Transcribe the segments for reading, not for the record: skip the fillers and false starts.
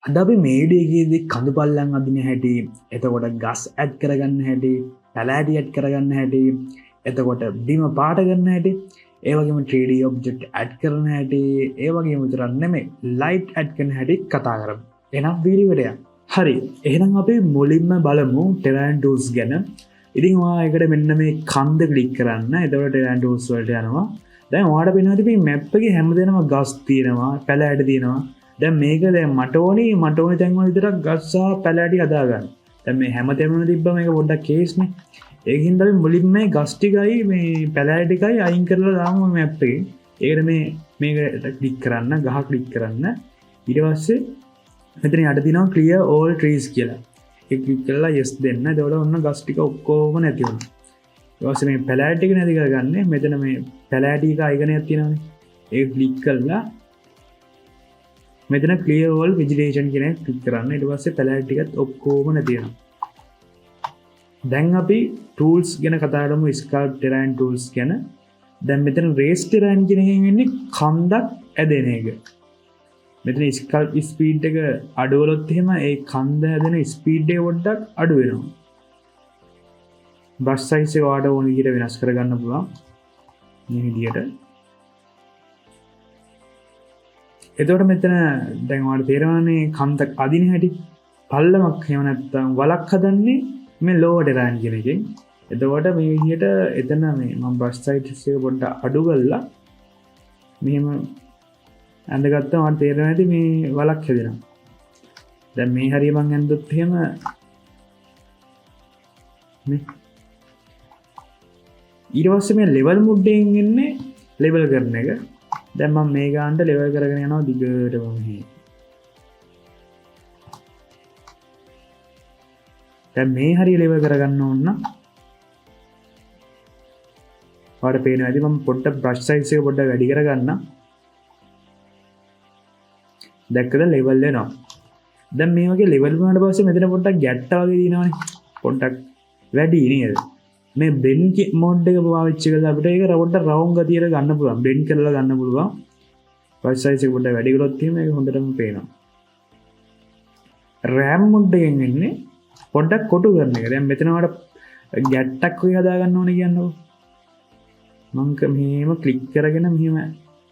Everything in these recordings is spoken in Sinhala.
අද අපි මේ වීඩියෝ එකේදී කඳු පල්ලම් අදින හැටි, එතකොට ගස් ඇඩ් කරගන්න හැටි, පැලෑටි ඇඩ් කරගන්න හැටි, එතකොට බිම පාට කරන හැටි, ඒ වගේම 3D ඔබ්ජෙක්ට් ඇඩ් කරන හැටි, ඒ වගේම විතරක් නෙමෙයි ලයිට් ඇඩ් කරන හැටි කතා කරමු. එහෙනම් වීඩියෝ එකට යමු. හරි. එහෙනම් අපි මුලින්ම බලමු Terrain Tools ගැන. ඉතින් ඔයා එකට මෙන්න මේ කන්ද ක්ලික් කරන්න. එතකොට Terrain Tools වලට යනවා. දැන් ඔයාලට පේනවා මේ මැප් එකේ හැමදේම ගස් තියෙනවා, පැලෑටි තියෙනවා. දැන් මේක දැන් මට ඕනි තැන් වල විතරක් ගස් සහ පැලෑටි හදා ගන්න. දැන් මේ හැම තැනම තිබ්බම මේක පොඩ්ඩක් කේස් නේ. ඒකින් අපි මුලින්ම මේ ගස් ටිකයි මේ පැලෑටි ටිකයි අයින් කරලා දාමු මැප් එකේ. ඒකට මේකට ක්ලික් කරන්න, ගහ ක්ලික් කරන්න. ඊට පස්සේ මෙතන යට තියෙනවා clear all trees කියලා. ඒක ක්ලික් කරලා yes දෙන්න. එතකොට ඔන්න ගස් ටික ඔක්කොම නැති වෙනවා. ඊට පස්සේ මේ පැලෑටි ටික නැති කරගන්නේ මෙතන මේ පැලෑටි එක අයිකනයක් තියෙනවානේ. ඒක ක්ලික් කරලා මෙතන clear all vegetation කියන එක ක්ලික් කරන්න. ඊට පස්සේ පැලෑටි ටිකත් ඔක්කොම නැති වෙනවා. දැන් අපි tools ගැන කතා කරමු. sculpt terrain tools ගැන. දැන් මෙතන raise terrain කියන එකෙන් වෙන්නේ කන්දක් ඇදෙන එක. මෙතන sculpt speed එක අඩු වුණොත් එහෙම ඒ කන්ද හැදෙන speed එක පොඩ්ඩක් අඩු වෙනවා. brush size එක ඔයාලට ඕන විදිහට වෙනස් කරගන්න පුළුවන්. මේ විදිහට. එතකොට මෙතන දැන් ඔයාලට තේරෙනවානේ කන්දක් අදින හැටි. පල්ලමක් එහෙම නැත්නම් වලක් හදන්නේ මේ lower terrain කියන එකෙන්. එතකොට මේ විදිහට එතන මේ මම brush size එක පොඩ්ඩක් අඩු කරලා මෙහෙම ඇඳගත්තා. මට තේරෙන්නේ නැති මේ වලක් හැදෙනවා. දැන් මේ හරිය මං ඇඳුත් එහෙම මේ ඊට පස්සේ මේ level mode එකෙන් එන්නේ level කරන එක. දැන් මම මේ ගානට level කරගෙන යනවා දිගටම මෙහි. දැන් මේ හරිය level කරගන්න ඕන නම් ඔයාලට පේනවා ඇති මම පොඩ්ඩක් brush size එක පොඩ්ඩක් වැඩි කරගන්නම්. දැක්කද level වෙනවා. දැන් මේ වගේ level වුණාට පස්සේ මෙතන පොඩ්ඩක් ගැට්ට වගේ දිනවනේ. පොඩ්ඩක් වැඩි නේද? මේ blend mode එක පාවිච්චි කරලා අපිට ඒක පොඩ්ඩක් round ගතියට ගන්න පුළුවන්. blend කරලා ගන්න පුළුවන්. brush size එක පොඩ්ඩක් වැඩි කරොත් එහෙම ඒක හොඳටම පේනවා. ram mode එකෙන් වෙන්නේ පොඩ්ඩක් කොටු කරන එක. දැන් මෙතන වල ගැට්ටක් වගේ හදා ගන්න ඕනේ කියන්නකො. මම මෙහෙම ක්ලික් කරගෙන මෙහෙම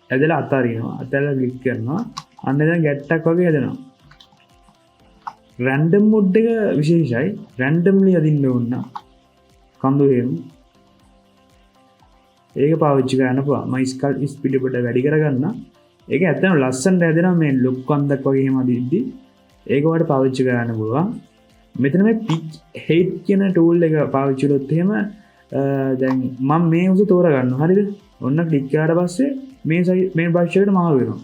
ඇදලා අතාරිනවා. අතල්ලා ක්ලික් කරනවා. අන්න දැන් ගැට්ටක් වගේ හදනවා. random mode එක විශේෂයි. randomly අදින්න ඕන නම් කඳු හේම ඒක පාවිච්චි කරන්න පුළුවන්. මම sculpt speed එක වැඩි කරගන්න. ඒක ඇත්තටම ලස්සනට හැදෙනවා මේ ලොක් කන්දක් වගේ එහෙම අදිද්දි. ඒක වලට පාවිච්චි කරන්න පුළුවන්. මෙතන මේ pitch height කියන tool එක පාවිච්චි කරොත් එහෙම දැන් මම මේ උස තෝරගන්නවා. හරිද? ඔන්න ක්ලික් කරාට පස්සේ මේ මේ brush එකට මාරු වෙනවා.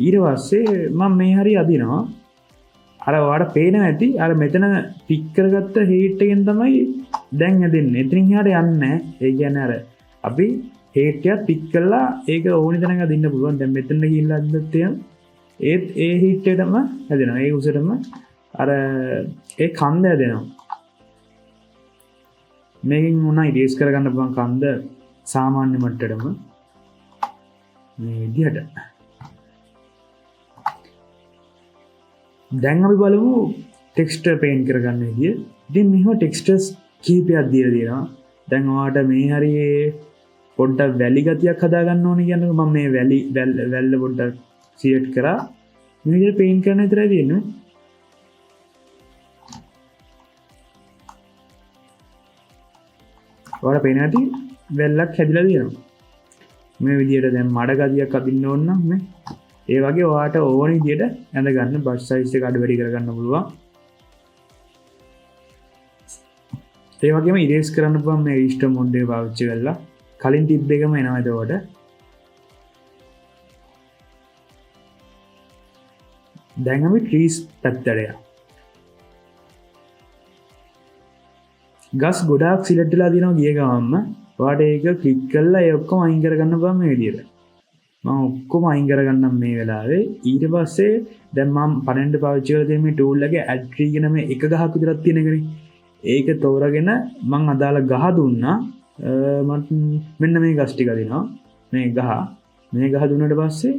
ඊට පස්සේ මම මේ හරිය අදිනවා. අර ඔයාලට පේනවා ඇති අර මෙතන පික් කරගත්ත height එකෙන් තමයි දැන් හැදෙන්නේ. එතනින් එහාට යන්නේ නැහැ. ඒ කියන්නේ අර අපි height එක පික් කරලා ඒක ඕනි තැනක අදින්න පුළුවන්. දැන් මෙතන ගිහිල්ලා අද්දත් එහෙම ඒත් ඒ height එකටම හැදෙනවා. ඒ උසටම අර ඒ කන්ද හැදෙනවා. මේකෙන් මොනවා ඉරේස් කරගන්න පුළුවන් කන්ද සාමාන්‍ය මට්ටමටම මේ විදිහට. දැන් අපි බලමු ටෙක්ස්චර් පේන්ට් කරගන්න විදිය. ඉතින් මෙහෙම ටෙක්ස්චර්ස් කීපයක් දීලා තියෙනවා. දැන් ඔයාලට මේ හරියේ පොඩ්ඩක් වැලි ගතියක් හදා ගන්න ඕනේ කියන්නේ මම මේ වැල්ල පොඩ්ඩක් සිලෙක්ට් කරා. මේ විදිහට පේන්ට් කරන්න විතරයි තියෙන්නේ. ඔයාලට පේනවා ඇති වැල්ලක් හැදිලා තියෙනවා. මේ විදිහට දැන් මඩ ගතියක් අදින්න ඕන නම් මේ ඒ වගේ ඔයාට ඕන විදිහට ඇඳ ගන්න brush size එක අඩු වැඩි කරගන්න පුළුවන්. ඒ වගේම erase කරන්න පුළුවන් මේ restore mode එක පාවිච්චි කරලා. කලින් තිබ්බ එකම එනවා එතකොට. දැන් අපි trees පැත්තට යමු. ගස් ගොඩාක් සිලෙක්ට් වෙලා තියෙනවා ගිය ගමන්ම ඔයාට ඒක ක්ලික් කරලා ඒ ඔක්කොම අයින් කරගන්න පුළුවන් මේ විදිහට. මම ඔක්කොම අයින් කරගන්නම් මේ වෙලාවේ. ඊට පස්සේ දැන් මම 12 පාවිච්චි කරලා තියෙන මේ tool එකේ add tree කියන මේ එක ගහක් විතරක් තියෙන එකනේ. ඒක තෝරගෙන මම අදාළ ගහ දුන්නා. මට මෙන්න මේ ගස් ටික දෙනවා. මේ ගහ දුන්නාට පස්සේ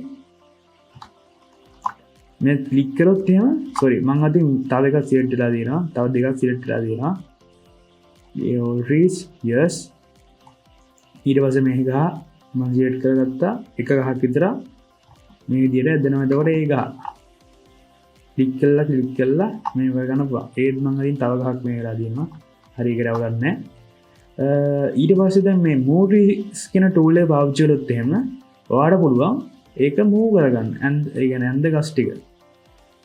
මේ ක්ලික් කරොත් එහෙම සොරි මං අතින් තව එකක් සිලෙක්ට් වෙලා තියෙනවා. තව දෙකක් සිලෙක්ට් වෙලා තියෙනවා. ඒ all trees yes. ඊට පස්සේ මේ ගහ මම සිලෙක්ට් කරගත්තා. එක ගහක් විතර මේ විදිහට ඇදෙනවා. එතකොට ඒ ගහ ක්ලික් කළා මේ වගේ ගන්න පුළුවන්. ඒත් මං අතින් තව ගහක් මේ වෙලා තියෙනවා. හරි ඒක රව ගන්න නැහැ. ඊට පස්සේ දැන් මේ move trees කියන tool එක පාවිච්චි කළොත් එහෙම ඔයාලට පුළුවන් ඒක move කරගන්න. ඒ කියන්නේ ඇඳ ගස් ටික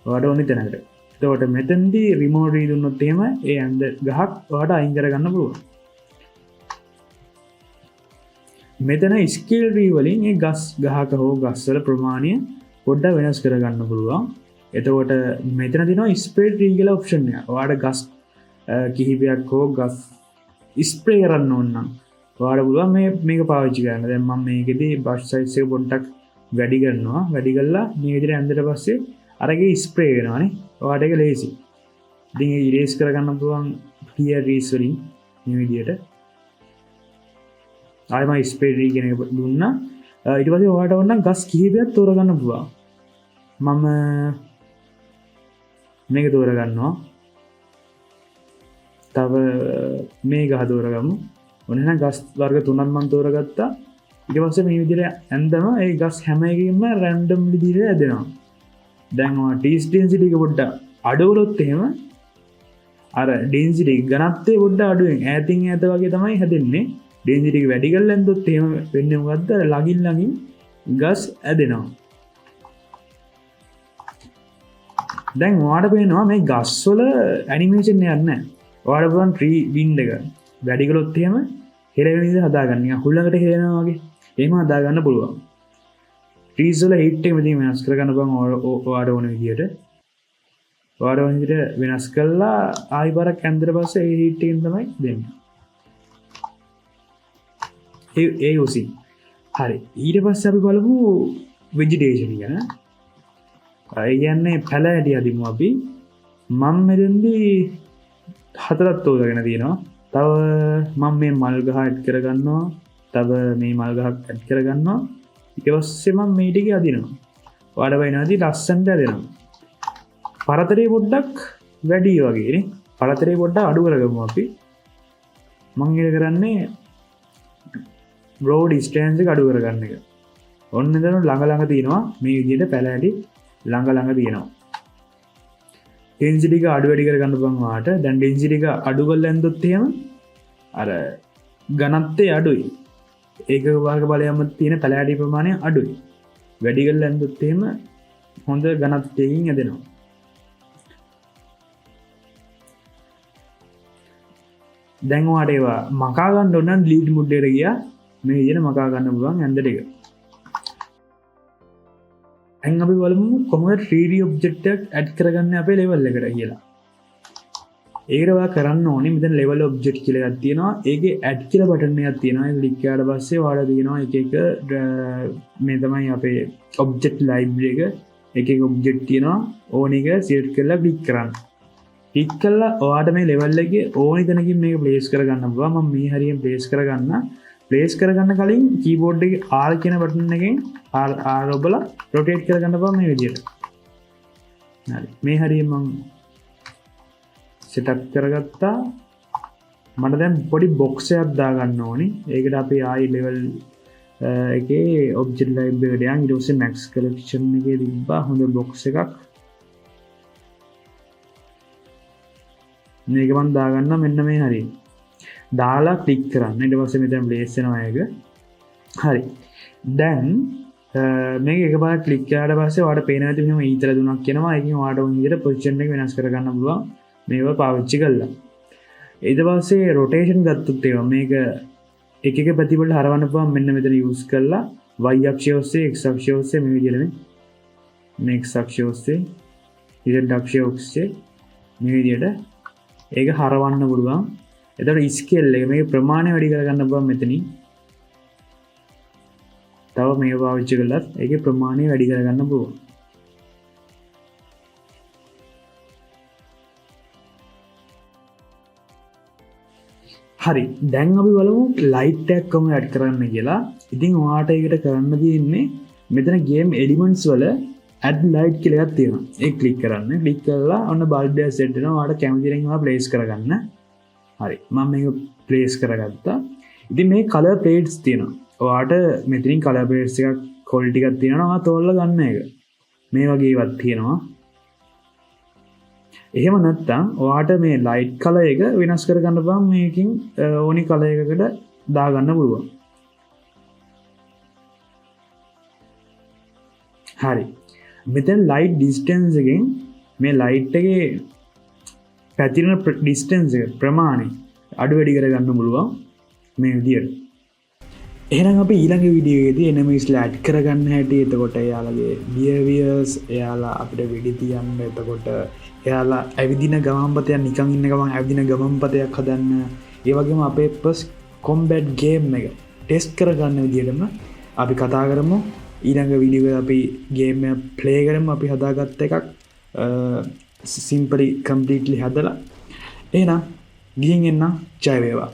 ඔයාලට ඕනි තැනකට. එතකොට මෙතනදී remote tree දුන්නොත් එහෙම ඒ ඇඳ ගහක් ඔයාලට අයින් කරගන්න පුළුවන්. මෙතන scale tree වලින් ඒ ගස් ගහක හෝ ගස් වල ප්‍රමාණය පොඩ්ඩක් වෙනස් කරගන්න පුළුවන්. එතකොට මෙතන තියෙනවා spray tree කියලා option එක. ඔයාලට ගස් කිහිපයක් හෝ ගස් ස්ප්‍රේ කරන්න ඕන නම් ඔයාලට පුළුවන් මේක පාවිච්චි කරන්න. දැන් මම මේකෙදී brush size එක පොඩ්ඩක් වැඩි කරනවා. වැඩි කරලා මේ විදිහට ඇඳලා පස්සේ අරගේ ස්ප්‍රේ වෙනවානේ. ඔයාලට ඒක ලේසි. ඉතින් ඒක erase කරගන්න පුළුවන් clear trees වලින් මේ විදිහට. ආයෙම ස්ප්‍රේ tree කියන එක දුන්නා. ඊට පස්සේ ඔයාලට ඕන නම් ගස් කිහිපයක් තෝරගන්න පුළුවන්. මම මේක තෝරගන්නවා. තව මේ ගහ තෝරගමු. ඔන්න එහෙනම් ගස් වර්ග 3ක් මම තෝරගත්තා. ඊට පස්සේ මේ විදිහට ඇඳම ඒ ගස් හැම එකකින්ම රැන්ඩම් විදිහට ඇදෙනවා. දැන් ඔය trees density එක පොඩ්ඩක් අඩු වුණොත් එහෙම අර density ඝනත්වය පොඩ්ඩක් අඩුවෙන් ඈතින් ඈත වගේ තමයි හැදෙන්නේ. density එක වැඩි කරලා ඇඳොත් එහෙම වෙන්නේ මොකද්ද? ළඟින් ගස් ඇදෙනවා. දැන් ඔයාලට පේනවා මේ ගස් වල ඇනිමේෂන් එකක් නැහැ. ඔයාලට පුළුවන් tree wind එක වැඩි කළොත් එහෙම හෙලවෙන විදිහට හදාගන්න. නිකන් හුලඟට හෙලනවා වගේ. එහෙම හදාගන්න පුළුවන්. trees වල height එක මෙතන වෙනස් කරගන්න පුළුවන් ඔයාලට ඕන විදිහට. ඔයාලට ඕන විදිහට වෙනස් කළා ආයි පාරක් ඇඳලා පස්සේ ඒ height එකෙන් තමයි දෙන්නේ. ඒ උසින්. හරි. ඊට පස්සේ අපි බලමු vegetation ගැන. ඒ කියන්නේ පැල ඇටි අදිමු අපි. මම මෙතෙන්දී 4ක් තෝරගෙන තියෙනවා. තව මම මේ මල් ගහ ඇඩ් කරගන්නවා. තව මේ මල් ගහක් ඇඩ් කරගන්නවා. ඊට පස්සේ මම මේ ටික අදිනවා. ඔයාලා වෙනවාදී ලස්සනට අදිනවා. පරතරේ පොඩ්ඩක් වැඩි වගේ නේ. පරතරේ පොඩ්ඩක් අඩු කරගමු අපි. මම ඉර කරන්නේ broad distance එක අඩු කරගන්න එක. ඔන්න එතන ළඟ තියෙනවා මේ විදිහට පැල ඇටි ළඟ තියෙනවා. density එක අඩු වැඩි කරගන්න පුළුවන් වාට. දැන් density එක අඩු කරලා ඇඳොත් එහෙම අර ඝනත්වය අඩුයි. ඒක වර්ග බලයම තියෙන පැල ඇටි ප්‍රමාණය අඩුයි. වැඩි කරලා ඇඳොත් එහෙම හොඳ ඝනත්වයකින් ඇදෙනවා. දැන් ඔයාලට ඒවා මකා ගන්න ඕන නම් delete mode එකට ගියා මේ විදිහට මකා ගන්න පුළුවන් ඇඳ ටික. දැන් අපි බලමු කොහොමද 3D object එකක් add කරගන්නේ අපේ level එකට කියලා. ඒකට ඔයා කරන්න ඕනේ මෙතන level object කියලා එකක් තියෙනවා. ඒකේ add කියලා බටන් එකක් තියෙනවා. ඒක ක්ලික් කරලා පස්සේ ඔයාලා තියෙනවා එක මේ තමයි අපේ object library එක. එක object තියෙනවා. ඕන එක select කරලා click කරන්න. click කළා ඔයාට මේ level එකේ ඕනි තැනකින් මේක place කරගන්න පුළුවන්. මම මේ හරියෙන් place කරගන්න. place කරගන්න කලින් keyboard එකේ R කියන බටන් එකෙන් R ඔබලා rotate කරගන්න පුළුවන් මේ විදිහට. හරි. මේ හරියෙන් මම setup කරගත්තා. මට දැන් පොඩි box එකක් දාගන්න ඕනේ. ඒකට අපි ආයි level එකේ object library එකට යන් ඊට පස්සේ max collection එකේ තිබ්බා හොඳ box එකක්. මේක මම දාගන්න මෙන්න මේ හරියට. දාලා ක්ලික් කරන්න. ඊට පස්සේ මෙතන place වෙනවා ඒක. හරි. දැන් මේක එකපාරක් ක්ලික් කරාට පස්සේ ඔයාලට පේන විදිහට මෙහෙම ඊතල තුනක් එනවා. ඒකෙන් ඔයාලට ඕන විදිහට පොසිෂන් එක වෙනස් කරගන්න පුළුවන්. මේව පාවිච්චි කළා. ඊට පස්සේ rotation ගත්තොත් ඒවා මේක එක එක පැති වලට හරවන්න පුළුවන්. මෙන්න මෙතන use කරලා y අක්ෂය ඔස්සේ x අක්ෂය ඔස්සේ මේ විදිහට මේ x අක්ෂය ඔස්සේ z අක්ෂය ඔස්සේ මේ විදිහට ඒක හරවන්න පුළුවන්. එතකොට ස්කේල් එක මේක ප්‍රමාණය වැඩි කරගන්න පුළුවන් මෙතනින්. තව මේක පාවිච්චි කළත් ඒකේ ප්‍රමාණය වැඩි කරගන්න පුළුවන්. හරි. දැන් අපි බලමු ලයිට් එකක් කොහොමද ඇඩ් කරන්න කියලා. ඉතින් ඔයාට ඒකට කරන්න තියෙන්නේ මෙතන ගේම් එලිමන්ට්ස් වල ඇඩ් ලයිට් කියලා එකක් තියෙනවා. ඒක ක්ලික් කරන්න. ක්ලික් කරලා ඔන්න බල්බ් එක සෙට් වෙනවා. ඔයාලට කැමති දෙයක් ඔයාලා ප්ලේස් කරගන්න. හරි. මම මේක ප්ලේස් කරගත්තා. ඉතින් මේ කලර් ප්ලේට්ස් තියෙනවා. ඔයාට මෙතනින් කලර් ප්ලේට්ස් එකක් ක්වොලිටි එකක් තියෙනවා. ඔයා තෝරලා ගන්න එක. මේ වගේ ඒවත් තියෙනවා. එහෙම නැත්නම් ඔයාට මේ ලයිට් කලර් එක වෙනස් කරගන්න පුළුවන් මේකෙන් ඕනි කලර් එකකට දාගන්න පුළුවන්. හරි. මෙතන ලයිට් ඩිස්ටන්ස් එකෙන් මේ ලයිට් එකේ පැතිරෙන ඩිස්ටන්ස් එක ප්‍රමාණය අඩු වැඩි කරගන්න පුළුවන් මේ විදියට. එහෙනම් අපි ඊළඟ වීඩියෝ එකේදී එනිමීස්ලා ඇඩ් කරගන්න හැටි, එතකොට එයාලගේ බිහේවියර්ස්, එයාලා අපිට වෙඩි තියන්න, එතකොට එයාලා ඇවිදින ගමන්පතයක් නිකන් ඉන්න ගමන් ඇවිදින ගමන්පතයක් හදන්න, ඒ වගේම අපේ ෆස්ට් කොම්බැට් ගේම් එක ටෙස්ට් කරගන්න විදියටම අපි කතා කරමු. ඊළඟ වීඩියෝ එකේ අපි ගේම් එක ප්ලේ කරමු. අපි හදාගත්ත එකක් සිම්පලි කම්ප්ලීට්ලි හදලා. එහෙනම් ගිහින් එන්න. ජය වේවා.